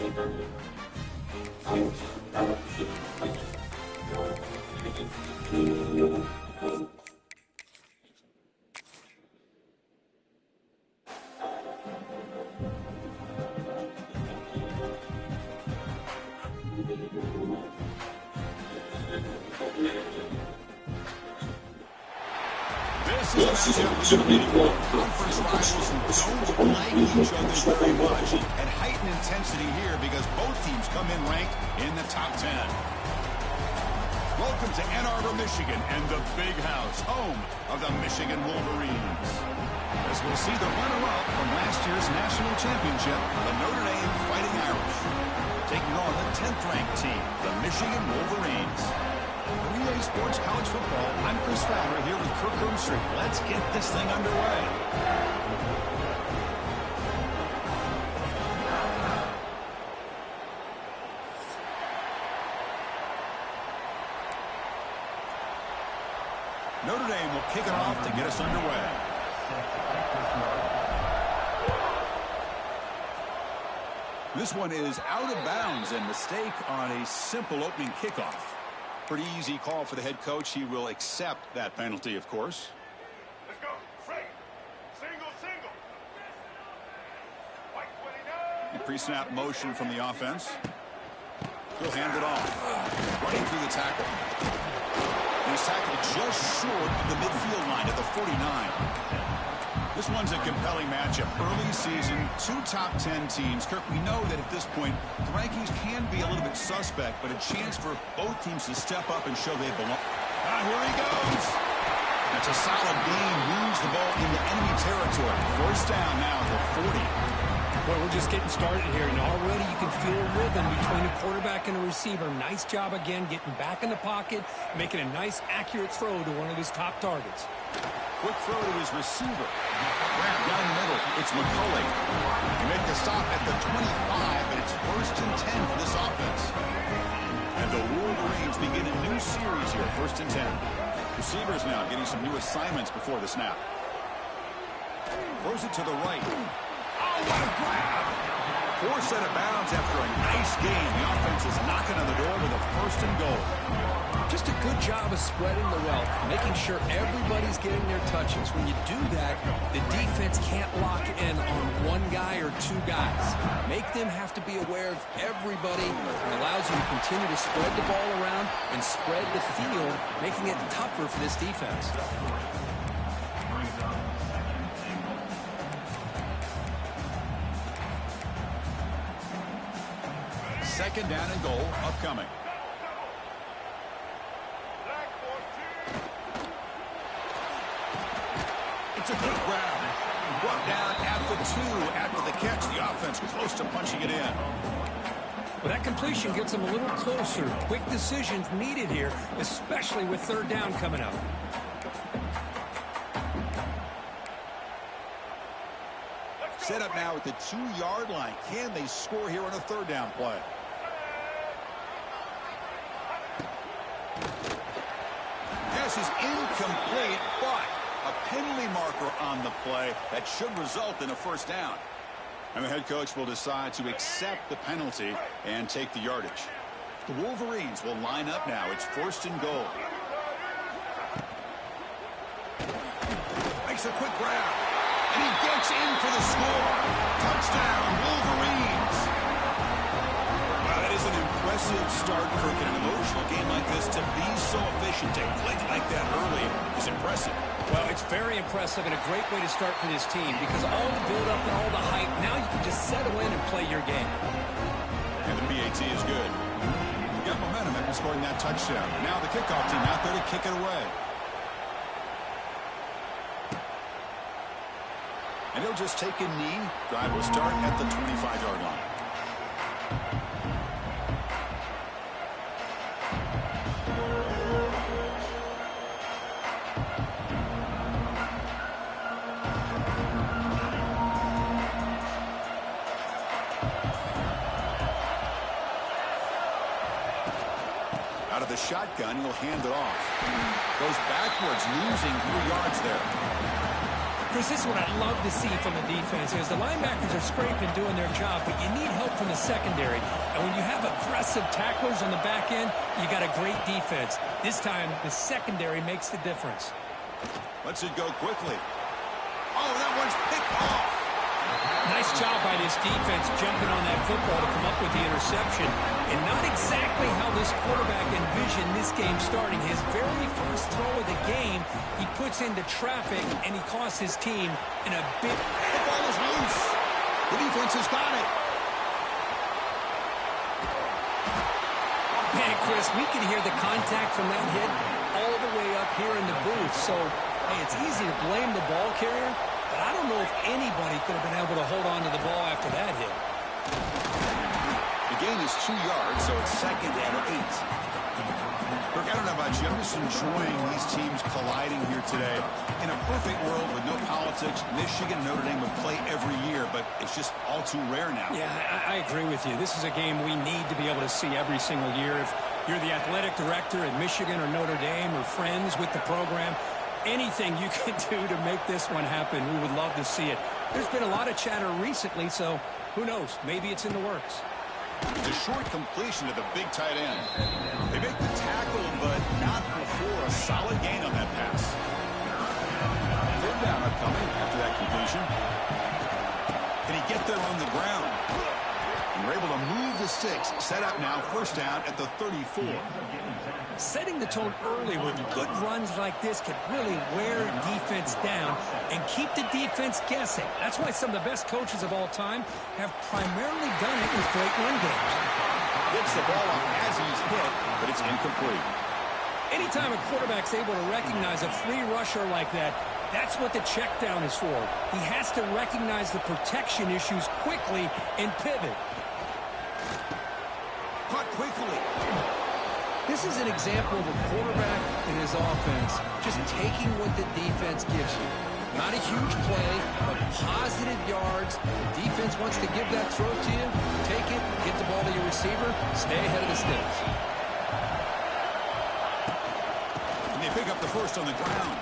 This is a matchup between conference rivals who don't like each other very much, and heightened intensity here because both teams come in ranked in the top 10. Welcome to Ann Arbor, Michigan, and the Big House, home of the Michigan Wolverines. As we'll see the runner-up from last year's national championship, the Notre Dame Fighting Irish, taking on the 10th-ranked team, the Michigan Wolverines. Relay Sports College Football, I'm Chris Fowler here with Kirk Street. Let's get this thing underway. Notre Dame will kick it off to get us underway. This one is out of bounds and mistake on a simple opening kickoff. Pretty easy call for the head coach. He will accept that penalty, of course. Let's go. Straight. Single. White 29. Pre-snap motion from the offense. He'll hand it off. Running through the tackle. He's tackled just short of the midfield line at the 49. This one's a compelling matchup. Early season, two top 10 teams. Kirk, we know that at this point, the rankings can be a little bit suspect, but a chance for both teams to step up and show they belong. Ah, here he goes. That's a solid gain. Moves the ball into enemy territory. First down now at the 40. Well, we're just getting started here, and already you can feel a rhythm between the quarterback and the receiver. Nice job again getting back in the pocket, making a nice, accurate throw to one of his top targets. Quick throw to his receiver. Grab down the middle. It's McCulley. They make the stop at the 25, and it's 1st and 10 for this offense. And the Wolverines begin a new series here, 1st and 10. Receivers now getting some new assignments before the snap. Throws it to the right. Oh, what a grab! Forced out of bounds after a nice gain. The offense is knocking on the door with a 1st and goal. Just a good job of spreading the wealth, making sure everybody's getting their touches. When you do that, the defense can't lock in on one guy or two guys. Make them have to be aware of everybody. It allows you to continue to spread the ball around and spread the field, making it tougher for this defense. Second down and goal upcoming. It's a good grab. Brought down at the 2 after the catch. The offense close to punching it in. Well, that completion gets them a little closer. Quick decisions needed here, especially with 3rd down coming up. Set up now at the 2-yard line. Can they score here on a 3rd down play? Pass is incomplete, but a penalty marker on the play that should result in a 1st down. And the head coach will decide to accept the penalty and take the yardage. The Wolverines will line up now. It's 1st and goal. Makes a quick grab. And he gets in for the score. Touchdown, Wolverines. Wow, that is an impressive start, Kirk, in an emotional game like this. To be so efficient, to click like that early is impressive. Well, it's very impressive and a great way to start for this team because all the build-up and all the hype, now you can just settle in and play your game. And the BAT is good. You got momentum after scoring that touchdown. Now the kickoff team out there to kick it away. And he'll just take a knee. Drive will start at the 25-yard line. Out of the shotgun, he'll hand it off. Goes backwards, losing 3 yards there. Chris, this is what I love to see from the defense is the linebackers are scraping, doing their job, but you need help from the secondary. And when you have aggressive tacklers on the back end, you got a great defense. This time, the secondary makes the difference. Lets it go quickly. Oh, that one's picked off. Nice job by this defense jumping on that football to come up with the interception. And not exactly how this quarterback envisioned this game starting. His very first throw of the game, he puts into traffic, and he costs his team in a big... The ball is loose. The defense has got it. Man, Chris, we can hear the contact from that hit all the way up here in the booth. So, hey, it's easy to blame the ball carrier, but I don't know if anybody could have been able to hold on to the ball after that hit. The gain is 2 yards, so it's 2nd and 8. Kirk, I don't know about you. I'm just enjoying these teams colliding here today. In a perfect world with no politics, Michigan and Notre Dame would play every year, but it's just all too rare now. Yeah, I agree with you. This is a game we need to be able to see every single year. If you're the athletic director at Michigan or Notre Dame or friends with the program, anything you can do to make this one happen, we would love to see it. There's been a lot of chatter recently, so who knows? Maybe it's in the works. It's a short completion to the big tight end. They make the tackle, but not before a solid gain on that pass. 3rd down upcoming after that completion. Can he get there on the ground? And we're able to move the sticks. Set up now, 1st down at the 34. Setting the tone early with good runs like this can really wear defense down and keep the defense guessing. That's why some of the best coaches of all time have primarily done it with great run games. Gets the ball off as he's hit, but it's incomplete. Anytime a quarterback's able to recognize a free rusher like that, that's what the check down is for. He has to recognize the protection issues quickly and pivot. Caught quickly. This is an example of a quarterback in his offense just taking what the defense gives you. Not a huge play, but positive yards. The defense wants to give that throw to you. Take it, get the ball to your receiver, stay ahead of the sticks. And they pick up the first on the ground.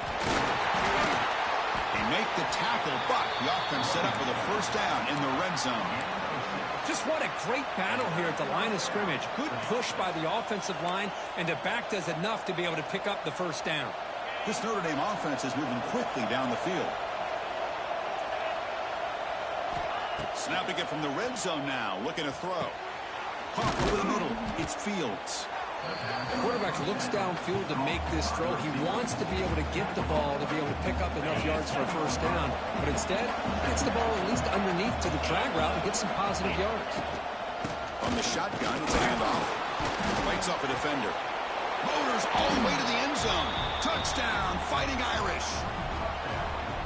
They make the tackle, but the offense set up with a 1st down in the red zone. Just what a great battle here at the line of scrimmage. Good push by the offensive line, and the back does enough to be able to pick up the 1st down. This Notre Dame offense is moving quickly down the field. Snapping it from the red zone now, looking to throw. Caught over the middle. It's Fields. The quarterback looks downfield to make this throw. He wants to be able to get the ball to be able to pick up enough yards for a 1st down. But instead, gets the ball at least underneath to the drag route and gets some positive yards. On the shotgun, it's a handoff. Fights off a defender. Motors all the way to the end zone. Touchdown, Fighting Irish.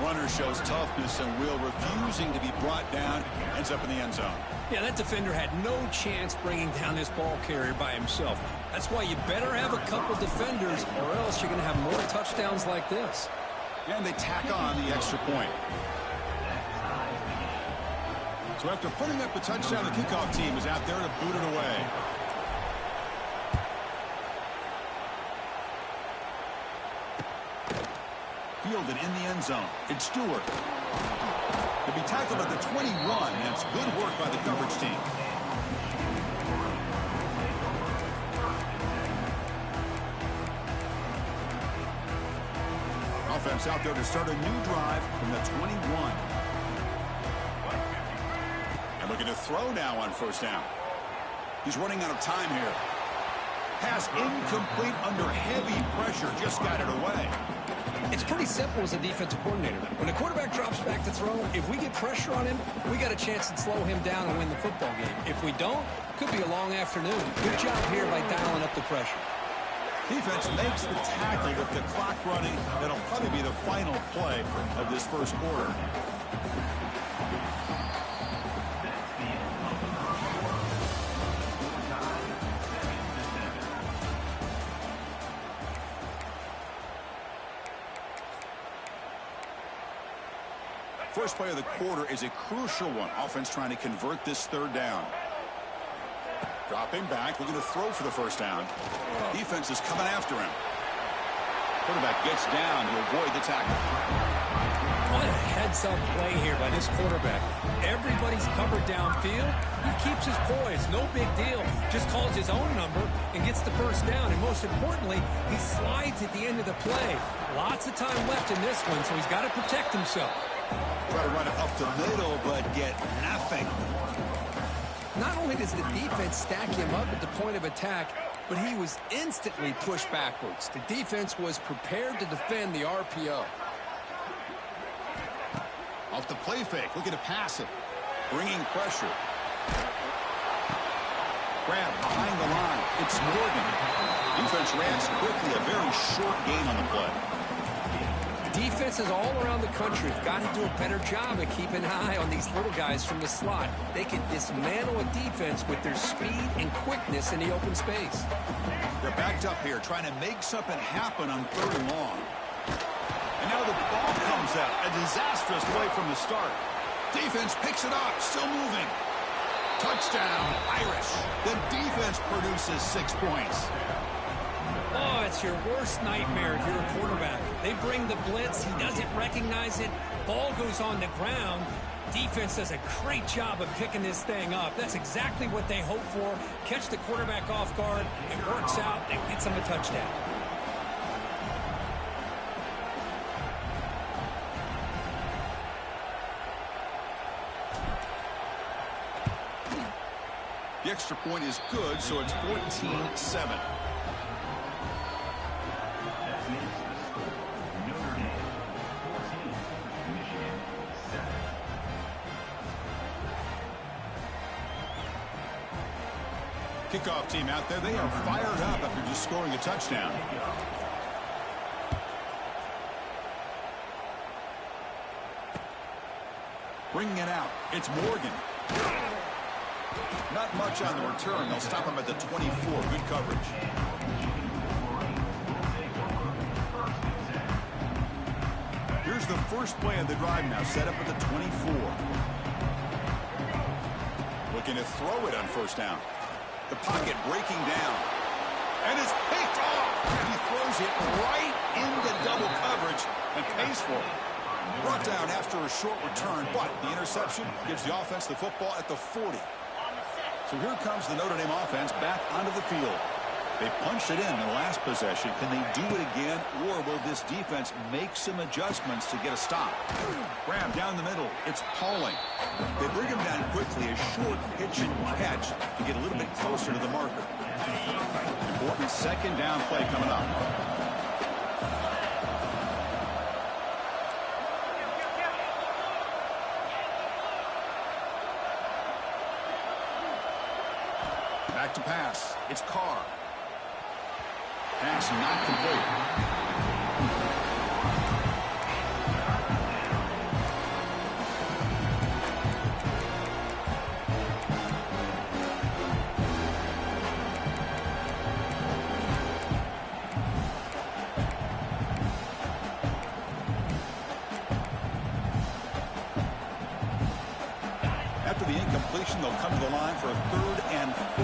Runner shows toughness and will, refusing to be brought down. Ends up in the end zone. Yeah, that defender had no chance bringing down this ball carrier by himself. That's why you better have a couple defenders, or else you're going to have more touchdowns like this. And they tack on the extra point. So after putting up the touchdown, the kickoff team is out there to boot it away. Fielded in the end zone. It's Stewart. To be tackled at the 21, and it's good work by the coverage team. Offense out there to start a new drive from the 21. And looking to throw now on 1st down. He's running out of time here. Pass incomplete under heavy pressure. Just got it away. It's pretty simple as a defensive coordinator. When the quarterback drops back to throw, if we get pressure on him, we got a chance to slow him down and win the football game. If we don't, could be a long afternoon. Good job here by dialing up the pressure. Defense makes the tackle with the clock running. That'll probably be the final play of this 1st quarter. First play of the quarter is a crucial one. Offense trying to convert this 3rd down. Dropping back, looking to throw for the 1st down. Defense is coming after him. Quarterback gets down to avoid the tackle. What a heads-up play here by this quarterback. Everybody's covered downfield. He keeps his poise. No big deal. Just calls his own number and gets the first down. And most importantly, he slides at the end of the play. Lots of time left in this one, so he's got to protect himself. Try to run it up the middle, but get nothing. Not only does the defense stack him up at the point of attack, but he was instantly pushed backwards. The defense was prepared to defend the RPO. Off the play fake, looking to pass it. Bringing pressure. Grab behind the line. It's Morgan. Defense rams quickly. A very short gain on the play. Defenses all around the country have got to do a better job of keeping an eye on these little guys from the slot. They can dismantle a defense with their speed and quickness in the open space. They're backed up here, trying to make something happen on 3rd and long. And now the ball comes out. A disastrous play from the start. Defense picks it up, still moving. Touchdown, Irish. The defense produces 6 points. Oh, it's your worst nightmare if you're a quarterback. They bring the blitz. He doesn't recognize it. Ball goes on the ground. Defense does a great job of picking this thing up. That's exactly what they hope for. Catch the quarterback off guard. It works out and gets him a touchdown. The extra point is good, so it's 14-7. Kickoff team out there. They are fired up after just scoring a touchdown. Bringing it out. It's Morgan. Not much on the return. They'll stop him at the 24. Good coverage. Here's the first play of the drive now. Set up at the 24. Looking to throw it on 1st down. The pocket breaking down. And it's picked off. He throws it right into double coverage and pays for it. Brought down after a short return, but the interception gives the offense the football at the 40. So here comes the Notre Dame offense back onto the field. They punched it in the last possession. Can they do it again, or will this defense make some adjustments to get a stop? Grab down the middle. It's Pauling. They bring him down quickly. A short pitch and catch to get a little bit closer to the marker. Important 2nd down play coming up. Back to pass. It's Carr. Pass not complete. After the incompletion, they'll come to the line for a 3rd and 4.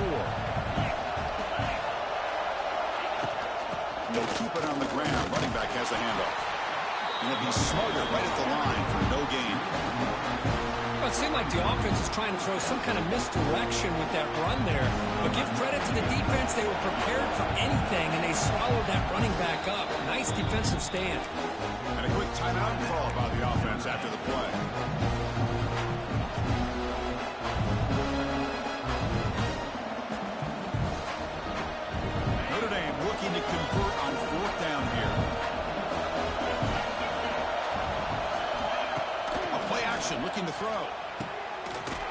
They'll keep it on the ground. Running back has the handoff. And he'll be smothered right at the line for no gain. Well, it seemed like the offense is trying to throw some kind of misdirection with that run there. But give credit to the defense. They were prepared for anything, and they swallowed that running back up. Nice defensive stand. And a quick timeout call by the offense after the play. Notre Dame looking to convert on 4th down here. A play action looking to throw.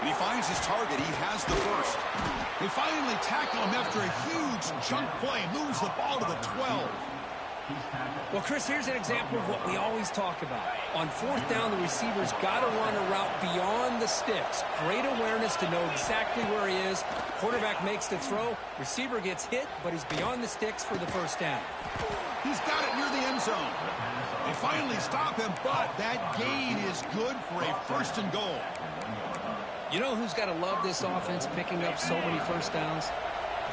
And he finds his target. He has the first. They finally tackle him after a huge chunk play. Moves the ball to the 12. Well, Chris, here's an example of what we always talk about. On 4th down, the receiver's got to run a route beyond the sticks. Great awareness to know exactly where he is. Quarterback makes the throw. Receiver gets hit, but he's beyond the sticks for the 1st down. He's got it near the end zone. They finally stop him, but that gain is good for a 1st and goal. You know who's got to love this offense picking up so many 1st downs?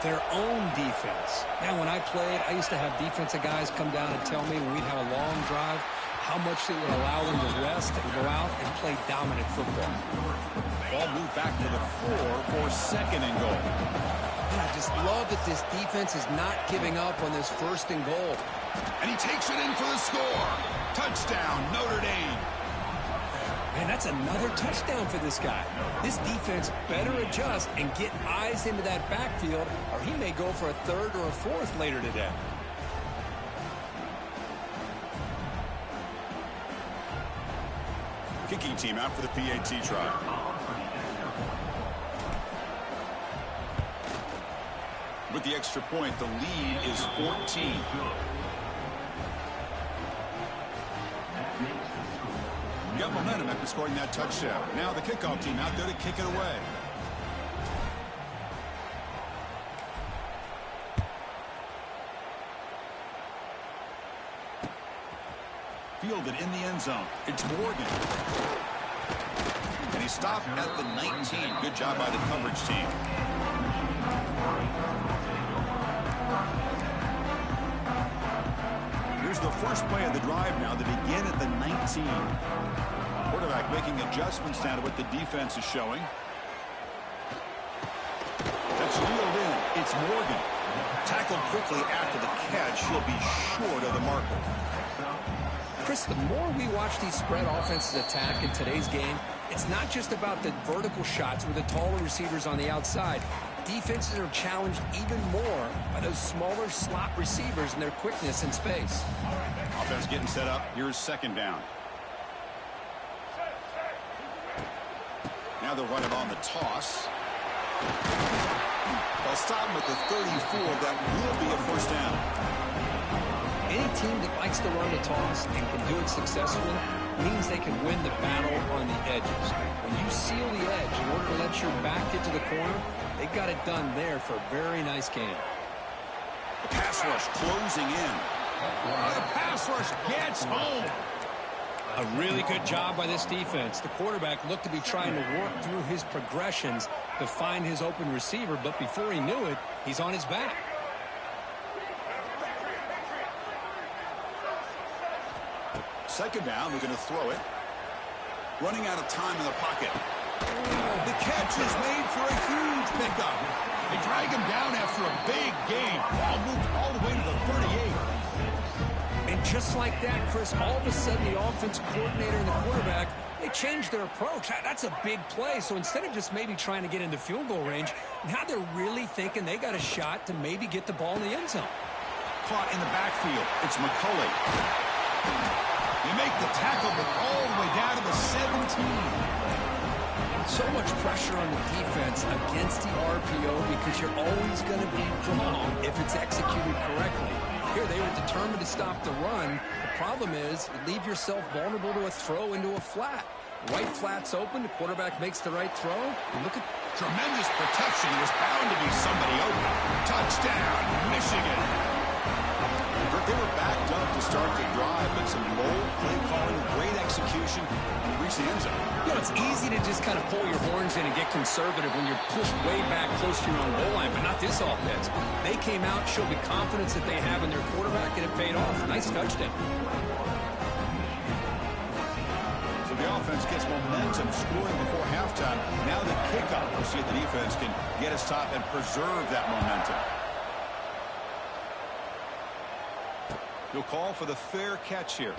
their own defense. Now, when I played, I used to have defensive guys come down and tell me when we'd have a long drive how much they would allow them to rest and go out and play dominant football. Ball moved back to the 4 for second and goal. And I just love that this defense is not giving up on this first and goal. And he takes it in for the score. Touchdown, Notre Dame. Man, that's another touchdown for this guy. This defense better adjust and get eyes into that backfield, or he may go for a third or a fourth later today. Kicking team out for the PAT try. With the extra point, the lead is 14. Got momentum after scoring that touchdown. Now the kickoff team out there to kick it away. Fielded in the end zone. It's Morgan. And he stopped at the 19. Good job by the coverage team. Here's the first play of the drive now. They begin at the 19. Quarterback making adjustments now to what the defense is showing. That's reeled in. It's Morgan. Tackled quickly after the catch. He'll be short of the marker. Chris, the more we watch these spread offenses attack in today's game, it's not just about the vertical shots with the taller receivers on the outside. Defenses are challenged even more by those smaller slot receivers and their quickness in space. Offense getting set up. Here's second down. Now they'll run it on the toss. They'll stop him at the 34. That will be a first down. Any team that likes to run the toss and can do it successfully means they can win the battle on the edges. When you seal the edge in order to let your back get to the corner, they got it done there for a very nice game. The pass rush closing in. The pass rush gets home. A really good job by this defense. The quarterback looked to be trying to work through his progressions to find his open receiver, but before he knew it, he's on his back. Second down, they're going to throw it. Running out of time in the pocket. The catch is made for a huge pickup. They drag him down after a big gain. Ball moved all the way to the 38. And just like that, Chris, all of a sudden the offense coordinator and the quarterback, they changed their approach. That's a big play. So instead of just maybe trying to get into field goal range, now they're really thinking they got a shot to maybe get the ball in the end zone. Caught in the backfield. It's McCulley. They make the tackle, but all the way down to the 17. So much pressure on the defense against the RPO because you're always going to be wrong if it's executed correctly. Here, they were determined to stop the run. The problem is you leave yourself vulnerable to a throw into a flat. Right flat's open. The quarterback makes the right throw. And look at tremendous protection. There's bound to be somebody open. Touchdown, Michigan. They were backed up to start the drive, but some bold play calling, great execution, and they reached the end zone. You know, it's easy to just kind of pull your horns in and get conservative when you're pushed way back close to your own goal line, but not this offense. They came out, showed the confidence that they have in their quarterback, and it paid off. Nice touchdown. So the offense gets momentum, scoring before halftime. Now the kickoff. We'll see if the defense can get a stop and preserve that momentum. He'll call for the fair catch here.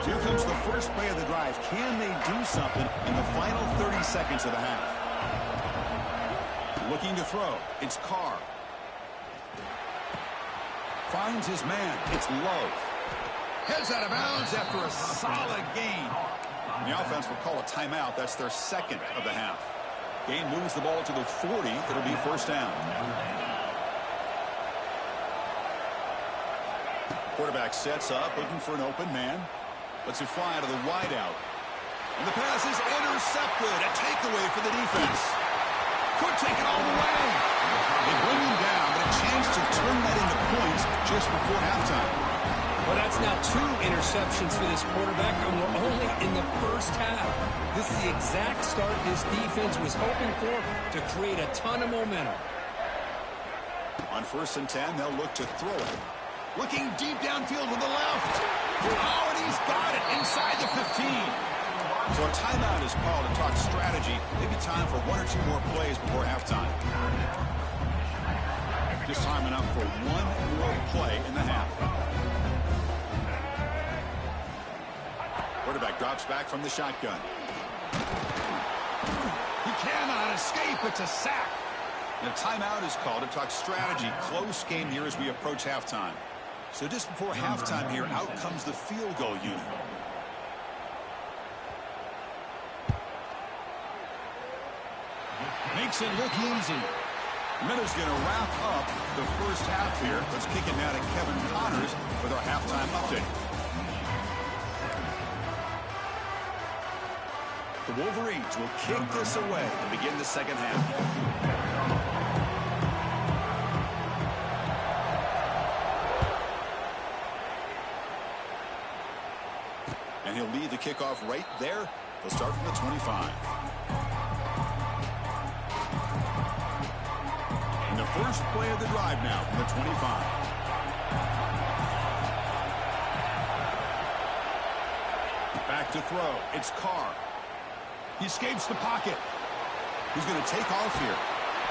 Here comes the first play of the drive. Can they do something in the final 30 seconds of the half? Looking to throw. It's Carr. Finds his man. It's Love. Heads out of bounds after a solid gain. The offense will call a timeout. That's their second of the half. Game moves the ball to the 40. It'll be first down. Quarterback sets up, looking for an open man. Lets it fly out of the wideout. And the pass is intercepted. A takeaway for the defense. Could take it all the way. They bring him down, but a chance to turn that into points just before halftime. Well, that's now 2 interceptions for this quarterback, and we're only in the first half. This is the exact start this defense was hoping for to create a ton of momentum. On 1st and 10, they'll look to throw it. Looking deep downfield to the left. Oh, and he's got it inside the 15. So a timeout is called to talk strategy. Maybe time for 1 or 2 more plays before halftime. Just time enough for 1 more play in the half. Quarterback drops back from the shotgun. He cannot escape. It's a sack. And a timeout is called to talk strategy. Close game here as we approach halftime. So just before halftime here, out comes the field goal unit. Makes it look easy. Notra's going to wrap up the first half here. Let's kick it now to Kevin Connors with our halftime update. The Wolverines will kick this away to begin the second half. And he'll lead the kickoff right there. They'll start from the 25. And the first play of the drive now from the 25. Back to throw. It's Carr. He escapes the pocket. He's going to take off here.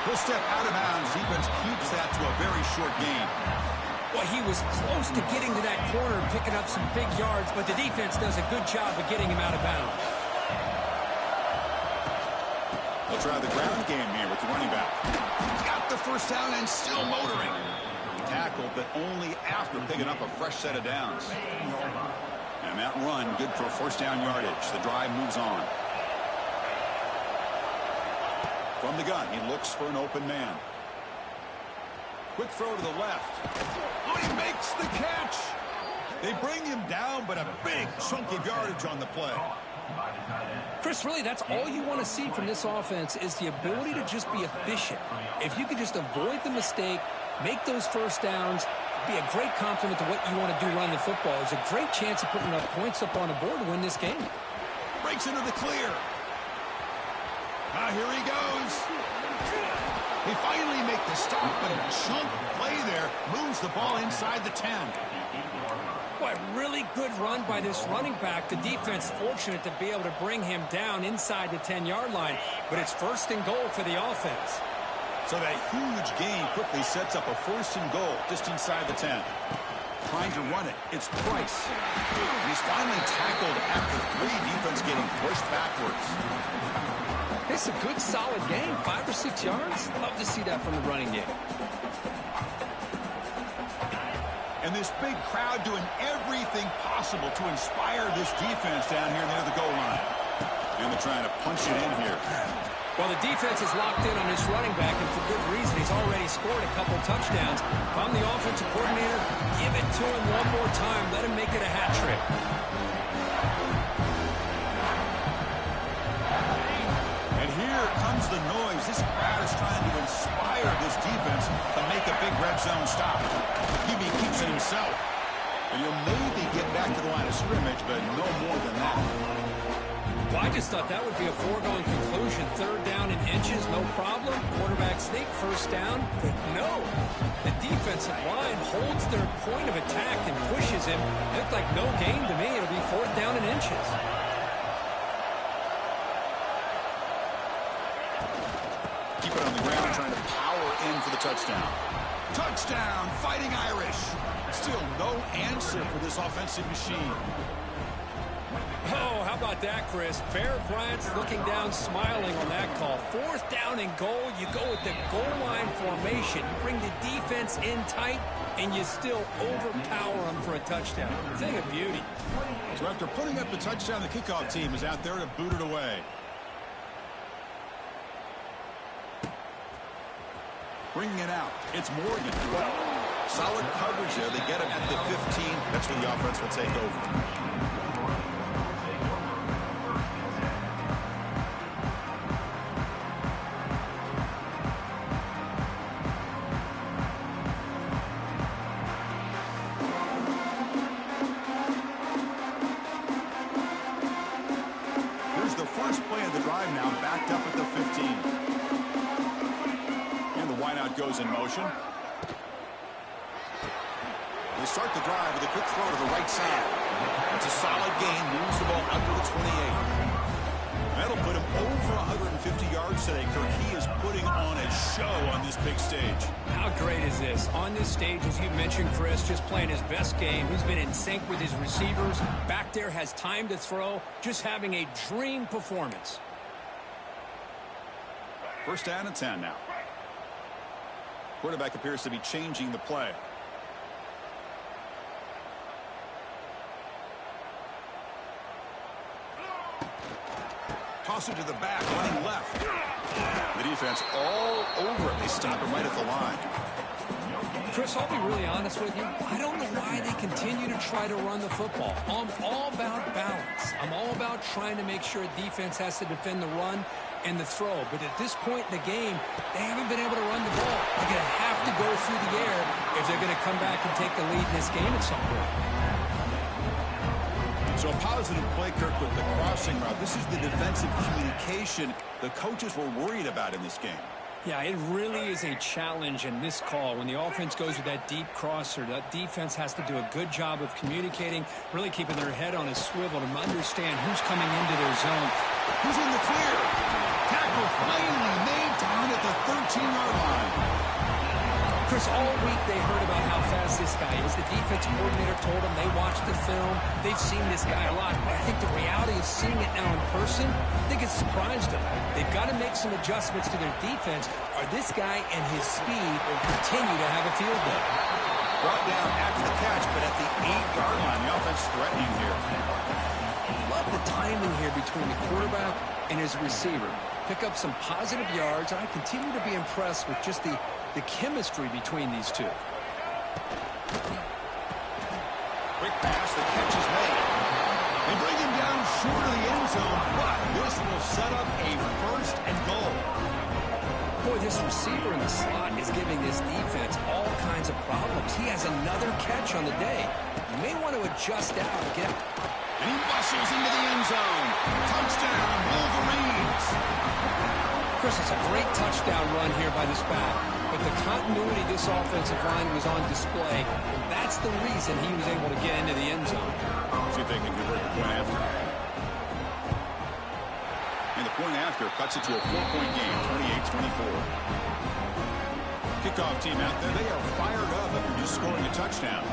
He'll step out of bounds. Defense keeps that to a very short gain. Well, he was close to getting to that corner and picking up some big yards, but the defense does a good job of getting him out of bounds. They'll try the ground game here with the running back. He's got the first down and still motoring. Tackled, but only after picking up a fresh set of downs. And that run, good for first down yardage. The drive moves on. From the gun, he looks for an open man. Quick throw to the left. Oh, he makes the catch. They bring him down, but a big chunk of yardage on the play. Chris, really, that's all you want to see from this offense is the ability to just be efficient. If you can just avoid the mistake, make those first downs, be a great compliment to what you want to do running the football. There's a great chance of putting enough points up on the board to win this game. Breaks into the clear. Now here he goes. They finally make the stop, but a chunk play there moves the ball inside the 10. Boy, really good run by this running back. The defense fortunate to be able to bring him down inside the 10-yard line, but it's 1st and goal for the offense. So that huge gain quickly sets up a 1st and goal just inside the 10. Trying to run it. It's Price. And he's finally tackled after 3. Defense getting pushed backwards. It's a good, solid game. 5 or 6 yards. Love to see that from the running game. And this big crowd doing everything possible to inspire this defense down here near the goal line. And they're trying to punch it in here. Well, the defense is locked in on this running back, and for good reason. He's already scored a couple touchdowns. If I'm the offensive coordinator, give it to him one more time. Let him make it a hat trick. And here comes the noise. This crowd is trying to inspire this defense to make a big red zone stop. QB keeps it himself. And he'll maybe get back to the line of scrimmage, but no more than that. Well, I just thought that would be a foregone conclusion. 3rd down in inches, no problem. Quarterback sneak, 1st down. But no, the defensive line holds their point of attack and pushes him. It looked like no gain to me. It'll be 4th down in inches. Keep it on the ground, trying to power in for the touchdown. Touchdown, Fighting Irish. Still no answer for this offensive machine. Oh, how about that, Chris? Bear Bryant's looking down, smiling on that call. 4th down and goal. You go with the goal line formation. You bring the defense in tight, and you still overpower them for a touchdown. Thing of beauty. So after putting up the touchdown, the kickoff team is out there to boot it away. Bringing it out. It's Morgan. Solid coverage there. They get him at the 15. That's when the offense will take over. first play of the drive now backed up at the 15. And the wideout goes in motion. They start the drive with a quick throw to the right side. It's a solid gain, moves the ball up to the 28. That'll put him over 150 yards today. Kirk, he is putting on a show on this big stage. How great is this? On this stage, as you mentioned, Chris, just playing his best game. He's been in sync with his receivers. Back there, has time to throw. Just having a dream performance. First down and 10 now. Quarterback appears to be changing the play. Toss it to the back, running left. The defense all over it. They stop him right at the line. Chris, I'll be really honest with you. I don't know why they continue to try to run the football. I'm all about balance. I'm all about trying to make sure a defense has to defend the run and the throw. But at this point in the game, they haven't been able to run the ball. They're going to have to go through the air if they're going to come back and take the lead in this game at some point. So a positive play, Kirk, with the crossing route. This is the defensive communication the coaches were worried about in this game. Yeah, it really is a challenge in this call. When the offense goes with that deep crosser, that defense has to do a good job of communicating, really keeping their head on a swivel to understand who's coming into their zone. Who's in the clear? Tackle finally made down at the 13-yard line. Chris, all week they heard about how fast this guy is. The defense coordinator told them they watched the film. They've seen this guy a lot. But I think the reality of seeing it now in person, I think it's surprised them. They've got to make some adjustments to their defense, or this guy and his speed will continue to have a field day. Brought down after the catch, but at the 8-yard line, the offense threatening here. Love the timing here between the quarterback and his receiver. Pick up some positive yards. I continue to be impressed with just the chemistry between these two. Quick pass, the catch is made. They bring him down short of the end zone, but this will set up a first and goal. Boy, this receiver in the slot is giving this defense all kinds of problems. He has another catch on the day. You may want to adjust out and get out. And he bustles into the end zone. Touchdown, Wolverines. Chris, it's a great touchdown run here by this back. But the continuity of this offensive line was on display. And that's the reason he was able to get into the end zone. See if they can convert the point after. And the point after cuts it to a 4-point game, 28-24. Kickoff team out there, they are fired up after just scoring a touchdown.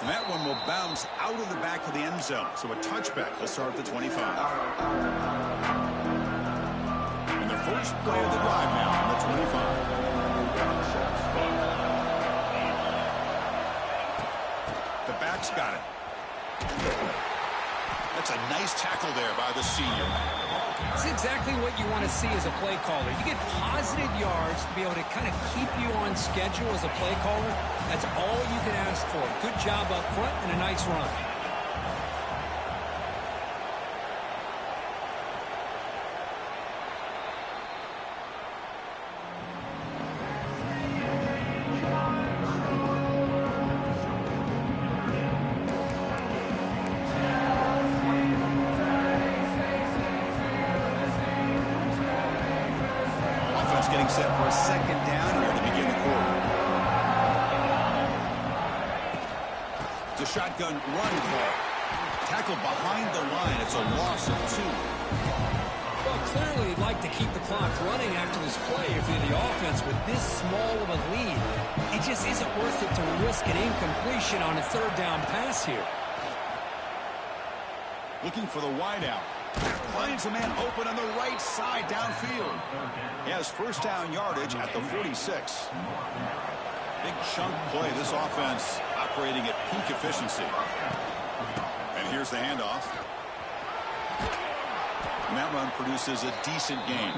And that one will bounce out of the back of the end zone. So a touchback will start at the 25. And the first play of the drive now on the 25. The back's got it. That's a nice tackle there by the senior. It's exactly what you want to see as a play caller. You get positive yards to be able to kind of keep you on schedule as a play caller. That's all you can ask for. Good job up front and a nice run. Getting set for a second down here to begin the quarter. It's a shotgun run call. Tackled behind the line. It's a loss of 2. Well, clearly you'd like to keep the clock running after this play if you're the offense with this small of a lead. It just isn't worth it to risk an incompletion on a third down pass here. Looking for the wideout. Finds a man open on the right side downfield. He has first down yardage at the 46. Big chunk play. This offense operating at peak efficiency. And here's the handoff. And that run produces a decent gain.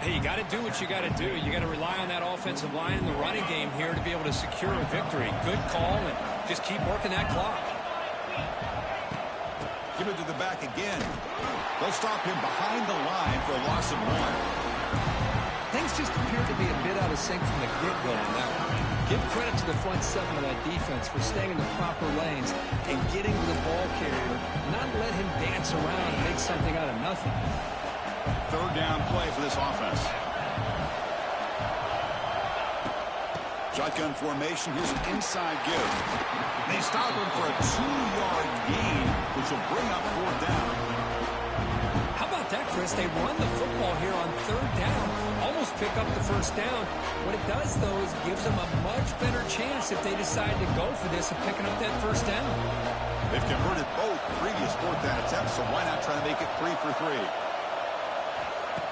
Hey, you got to do what you got to do. You got to rely on that offensive line in the running game here to be able to secure a victory. Good call, and just keep working that clock. Give it to the back again. They'll stop him behind the line for a loss of 1. Things just appear to be a bit out of sync from the get-go on that one. Give credit to the front seven of that defense for staying in the proper lanes and getting to the ball carrier, not let him dance around and make something out of nothing. Third down play for this offense. Shotgun formation. Here's an inside give. They stop him for a 2-yard gain, which will bring up fourth down. How about that, Chris? They run the football here on third down, almost pick up the first down. What it does, though, is gives them a much better chance if they decide to go for this of picking up that first down. They've converted both previous fourth down attempts, so why not try to make it 3 for 3?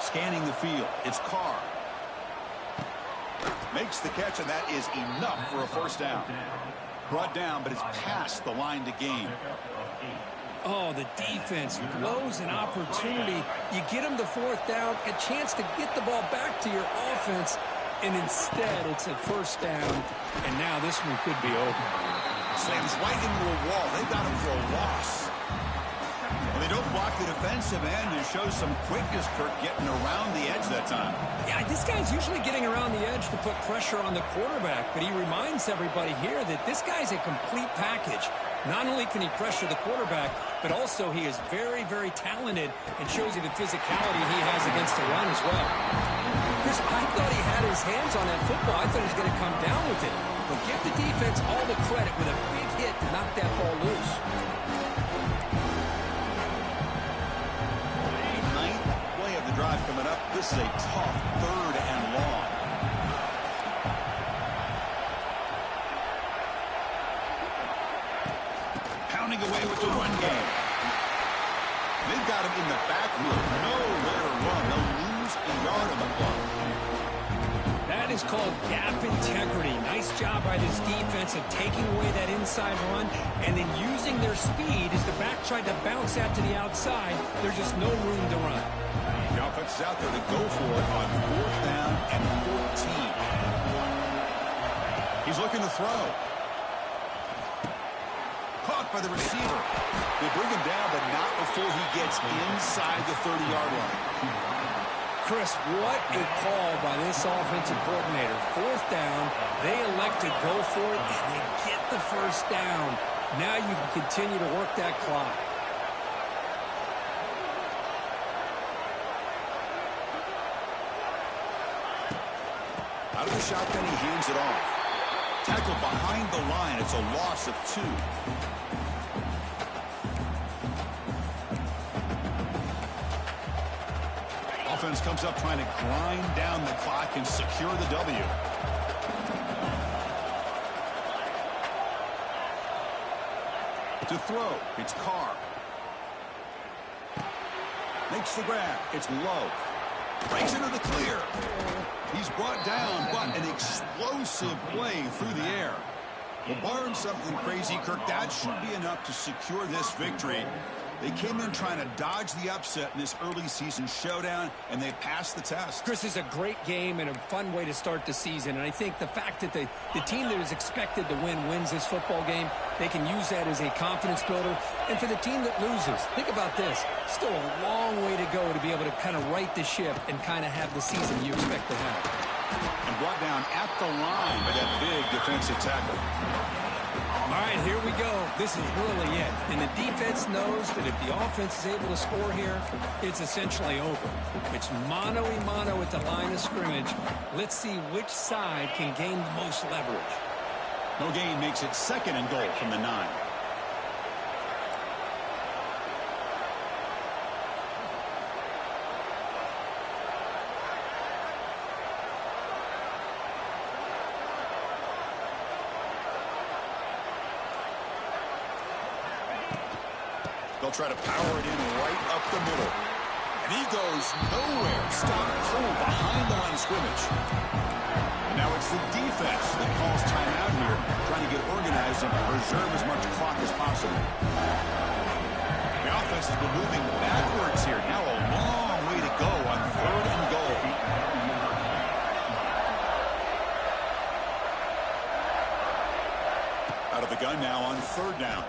Scanning the field. It's Carr. Makes the catch, and that is enough for a first down. Brought down, but it's past the line to gain. Oh, the defense blows an opportunity. You get them the fourth down, a chance to get the ball back to your offense, and instead it's a first down, and now this one could be over. Slams right into a wall. They got him for a loss. Well, they don't block the defensive end and show some quickness, Kirk, getting around the edge that time. Yeah, this guy's usually getting around the edge to put pressure on the quarterback, but he reminds everybody here that this guy's a complete package. Not only can he pressure the quarterback, but also he is very, very talented and shows you the physicality he has against the run as well. Chris, I thought he had his hands on that football. I thought he was going to come down with it. But give the defense all the credit with a big hit to knock that ball loose. Ninth play of the drive coming up. This is a tough third and long. Pounding away with the run game. They've got him in the backfield. Nowhere to run. They'll lose a yard on the clock. That is called gap integrity. Nice job by this defense of taking away that inside run and then using their speed as the back tried to bounce out to the outside. There's just no room to run. The offense is out there to go for it on fourth down and 14. He's looking to throw. Caught by the receiver. They bring him down, but not before he gets inside the 30-yard line. Chris, what a call by this offensive coordinator. Fourth down, they elect to go for it, and they get the first down. Now you can continue to work that clock. Out of the shotgun, he hands it off. Tackle behind the line. It's a loss of 2. Offense comes up trying to grind down the clock and secure the W. To throw, it's Carr. Makes the grab. It's low. Breaks into the clear. He's brought down, but an explosive play through the air. Well, barring something crazy, Kirk, that should be enough to secure this victory. They came in trying to dodge the upset in this early season showdown, and they passed the test. Chris, is a great game and a fun way to start the season. And I think the fact that the team that is expected to win wins this football game, they can use that as a confidence builder. And for the team that loses, think about this. Still a long way to go to be able to kind of right the ship and kind of have the season you expect to have. And brought down at the line by that big defensive tackle. All right, here we go. This is really it. And the defense knows that if the offense is able to score here, it's essentially over. It's mano-a-mano at the line of scrimmage. Let's see which side can gain the most leverage. No gain makes it 2nd and goal from the 9. They'll try to power it in right up the middle. And he goes nowhere. Stop cold behind the line of scrimmage. And now it's the defense that calls timeout here, trying to get organized and preserve as much clock as possible. The offense has been moving backwards here. Now a long way to go on 3rd and goal. Out of the gun now on 3rd down.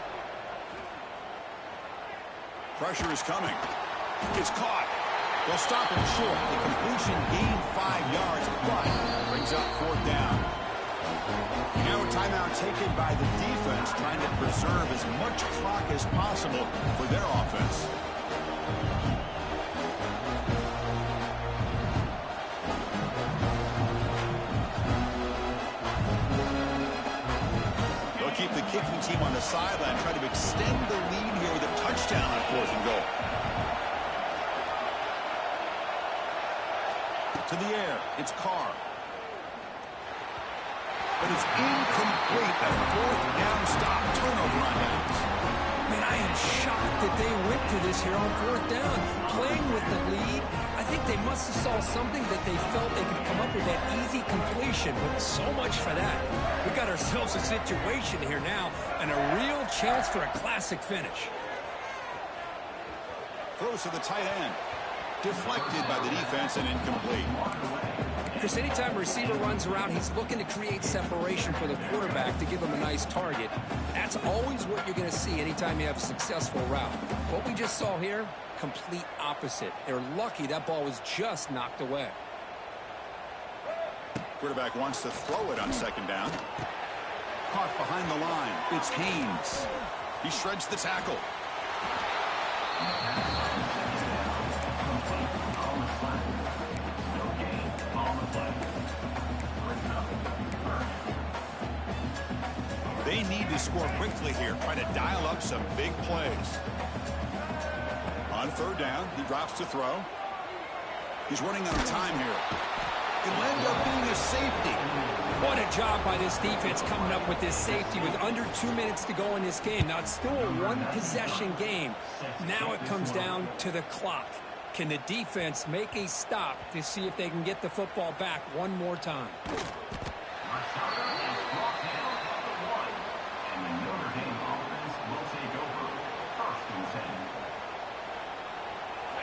Pressure is coming. It's caught. They'll stop him short. The completion gained 5 yards, but brings up 4th down. Now a timeout taken by the defense, trying to preserve as much clock as possible for their offense. They'll keep the kicking team on the sideline, try to extend the lead here with a touchdown on 4th and goal. To the air, it's Carr. But it's incomplete. A 4th down stop. Turnover on downs. Man, I am shocked that they went to this here on 4th down. Playing with the lead, I think they must have saw something that they felt they could come up with that easy completion. But so much for that. We got ourselves a situation here now and a real chance for a classic finish. Throws to the tight end. Deflected by the defense and incomplete. Chris, anytime a receiver runs around, he's looking to create separation for the quarterback to give him a nice target. That's always what you're going to see anytime you have a successful route. What we just saw here, complete opposite. They're lucky that ball was just knocked away. Quarterback wants to throw it on 2nd down. Caught behind the line. It's Haynes. He shreds the tackle. They need to score quickly here, trying to dial up some big plays. On 3rd down, he drops to throw. He's running out of time here. It'll end up being a safety. What a job by this defense coming up with this safety with under 2 minutes to go in this game. Now, it's still a one-possession game. Now it comes down to the clock. Can the defense make a stop to see if they can get the football back one more time?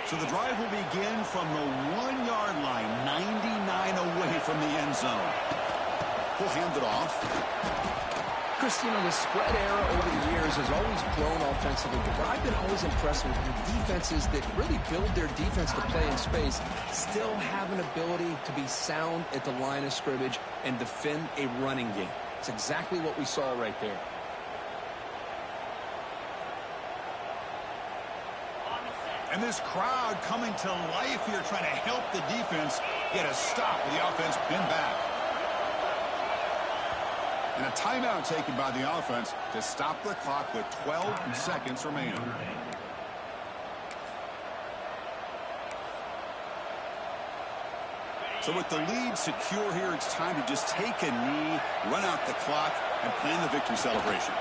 So the drive will begin from the 1-yard line, 99 away from the end zone. He'll hand it off. Chris, you know, the spread era over the years has always grown offensively, but I've been always impressed with the defenses that really build their defense to play in space, still have an ability to be sound at the line of scrimmage and defend a running game. It's exactly what we saw right there. And this crowd coming to life here, trying to help the defense get a stop with the offense pinned back. And a timeout taken by the offense to stop the clock with 12 seconds remaining. So with the lead secure here, it's time to just take a knee, run out the clock, and plan the victory celebration.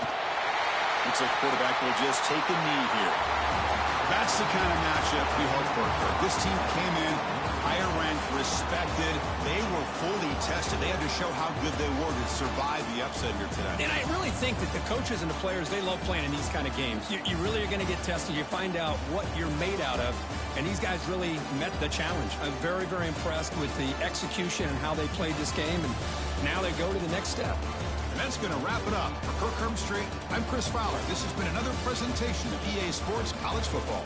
Looks like the quarterback will just take a knee here. That's the kind of matchup we hope for. This team came in higher ranked, respected. They were fully tested. They had to show how good they were to survive the upset here today. And I really think that the coaches and the players, they love playing in these kind of games. You really are going to get tested. You find out what you're made out of. And these guys really met the challenge. I'm very, very impressed with the execution and how they played this game. And now they go to the next step. And that's going to wrap it up. For Kirk Herbstreit, I'm Chris Fowler. This has been another presentation of EA Sports College Football.